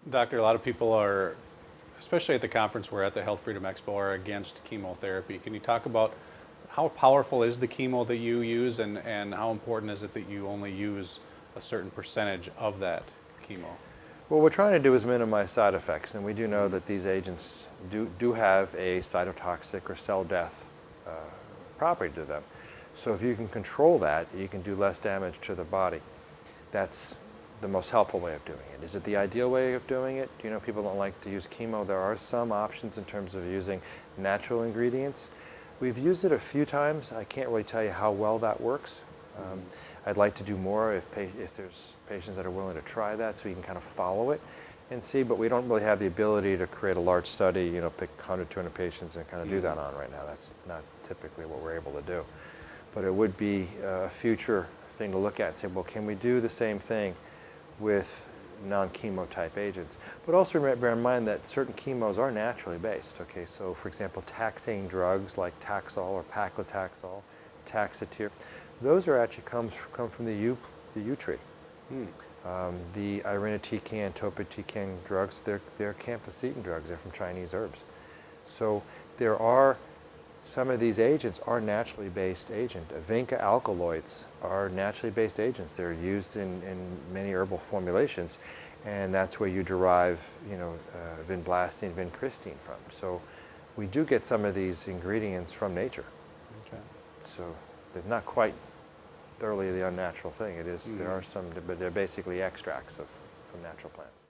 Doctor, a lot of people are, especially at the conference we're at, the Health Freedom Expo, are against chemotherapy. Can you talk about how powerful is the chemo that you use, and how important is it that you only use a certain percentage of that chemo? What we're trying to do is minimize side effects, and we do know Mhm. that these agents do have a cytotoxic or cell death uh, property to them. So if you can control that, you can do less damage to the body. That's the most helpful way of doing it. Is it the ideal way of doing it? You know, people don't like to use chemo. There are some options in terms of using natural ingredients. We've used it a few times. I can't really tell you how well that works. Um, Mhm. I'd like to do more if there's patients that are willing to try that, so we can kind of follow it and see, but we don't really have the ability to create a large study, you know, pick 100, 200 patients and kind of do that Mhm. on right now. That's not typically what we're able to do. But it would be a future thing to look at and say, well, can we do the same thing with non-chemo type agents? But also bear in mind that certain chemos are naturally based. Okay, so for example, taxane drugs like Taxol or paclitaxel, Taxotere, those are actually come from the yew tree. Mm. The irinotecan, topotecan drugs, they're camptothecin drugs. They're from Chinese herbs. So there are some of these agents are naturally based agents. Vinca alkaloids are naturally based agents. They're used in many herbal formulations, and that's where you derive, you know, vinblastine, vincristine from. So we do get some of these ingredients from nature. Okay. So they're not quite thoroughly the unnatural thing. It is, there Mhm. are some, but they're basically extracts from natural plants.